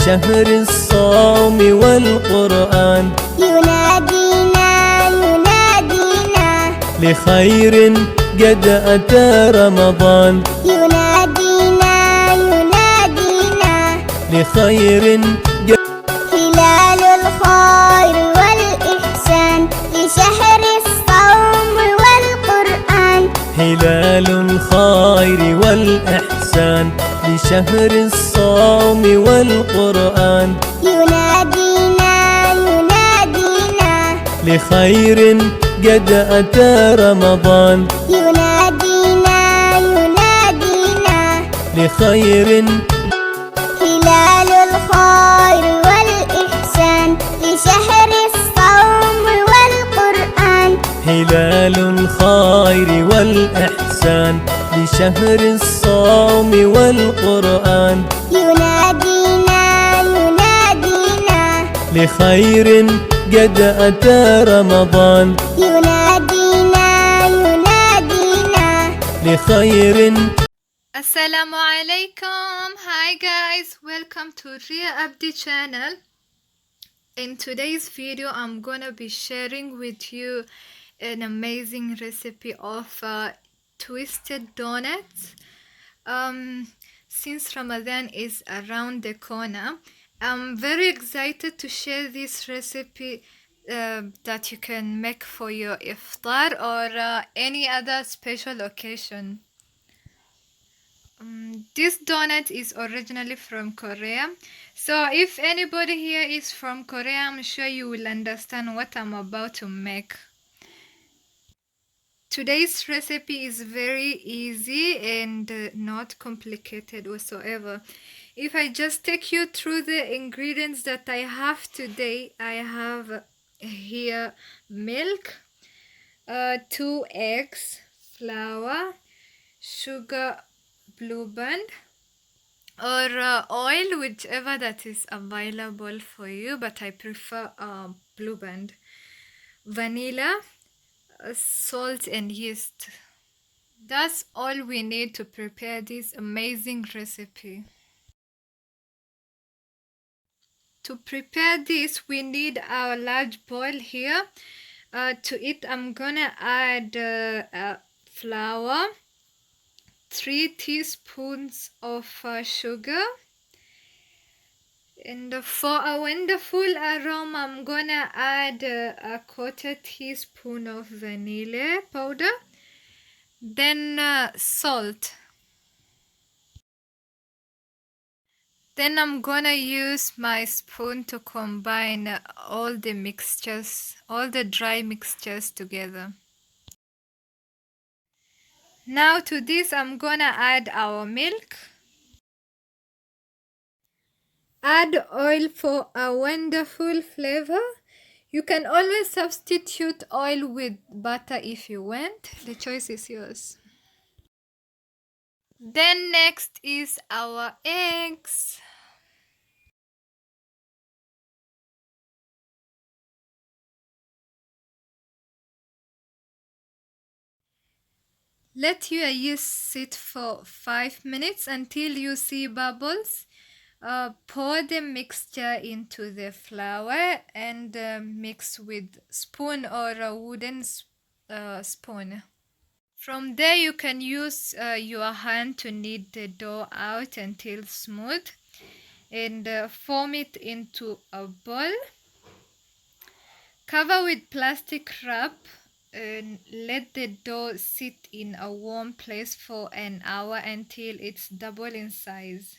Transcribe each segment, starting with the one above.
لشهر الصوم والقرآن ينادينا ينادينا لخير قد أتى رمضان ينادينا ينادينا لخير هلال الخير والإحسان لشهر الصوم والقرآن هلال الخير والإحسان لشهر الصوم والقرآن ينادينا ينادينا لخير قد أتى رمضان ينادينا ينادينا لخير هلال الخير والإحسان لشهر الصوم والقرآن هلال الخير والإحسان لشهر الصوم والقرآن ينادينا ينادينا لخير قد أتى رمضان ينادينا ينادينا لخير. Assalamu alaikum. Hi guys, welcome to Ria Abdi channel. In today's video I'm gonna be sharing with you an amazing recipe of twisted donuts. Since Ramadan is around the corner, I'm very excited to share this recipe that you can make for your iftar or any other special occasion. This donut is originally from Korea, so if anybody here is from Korea, I'm sure you will understand what I'm about to make. Today's recipe is very easy and not complicated whatsoever. If I just take you through the ingredients that I have today, I have here milk, 2 eggs, flour, sugar, blue band, or oil, whichever that is available for you, but I prefer blue band, vanilla, salt and yeast. That's all we need to prepare this amazing recipe. To prepare this, we need our large bowl here. To it, I'm gonna add flour, 3 teaspoons of sugar, and for a wonderful aroma, I'm gonna add a 1/4 teaspoon of vanilla powder, then salt. Then I'm gonna use my spoon to combine all the mixtures, all the dry mixtures together. Now to this I'm gonna add our milk. Add oil for a wonderful flavor. You can always substitute oil with butter if you want. The choice is yours. Then next is our eggs. Let your yeast sit for 5 minutes until you see bubbles. Pour the mixture into the flour and mix with spoon or a wooden spoon. From there you can use your hand to knead the dough out until smooth and form it into a ball. Cover with plastic wrap and let the dough sit in a warm place for an hour until it's double in size.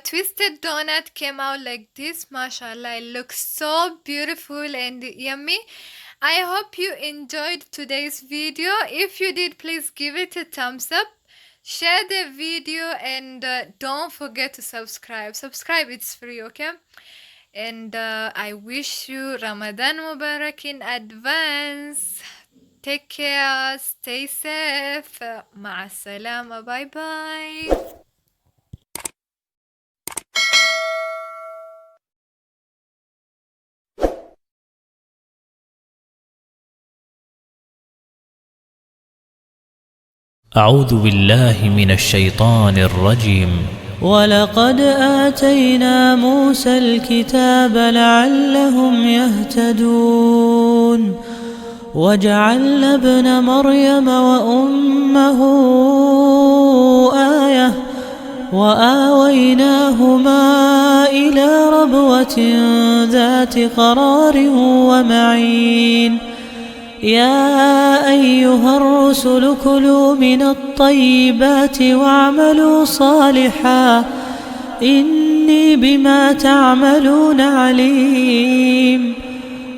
twisted donut came out like this. Mashallah, it looks so beautiful and yummy. I hope you enjoyed today's video. If you did, please give it a thumbs up, share the video, and don't forget to subscribe. Subscribe, it's free, okay? And I wish you Ramadan Mubarak in advance. Take care, stay safe. مع السلامة. Bye bye. أعوذ بالله من الشيطان الرجيم. ولقد آتينا موسى الكتاب لعلهم يهتدون وجعلنا ابن مريم وأمه آية وآويناهما إلى ربوة ذات قرار ومعين. يا أيها الرسل كلوا من الطيبات واعملوا صالحا إني بما تعملون عليم.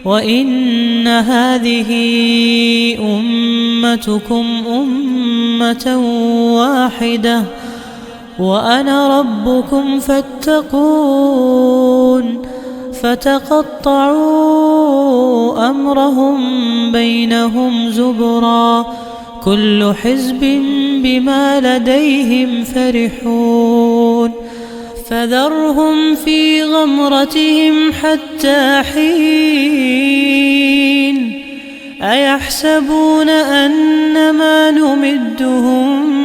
وإن هذه أمتكم أمة واحدة وأنا ربكم فاتقون. فتقطعوا أمرهم بينهم زبرا كل حزب بما لديهم فرحون. فذرهم في غمرتهم حتى حين. أيحسبون أن ما نمدهم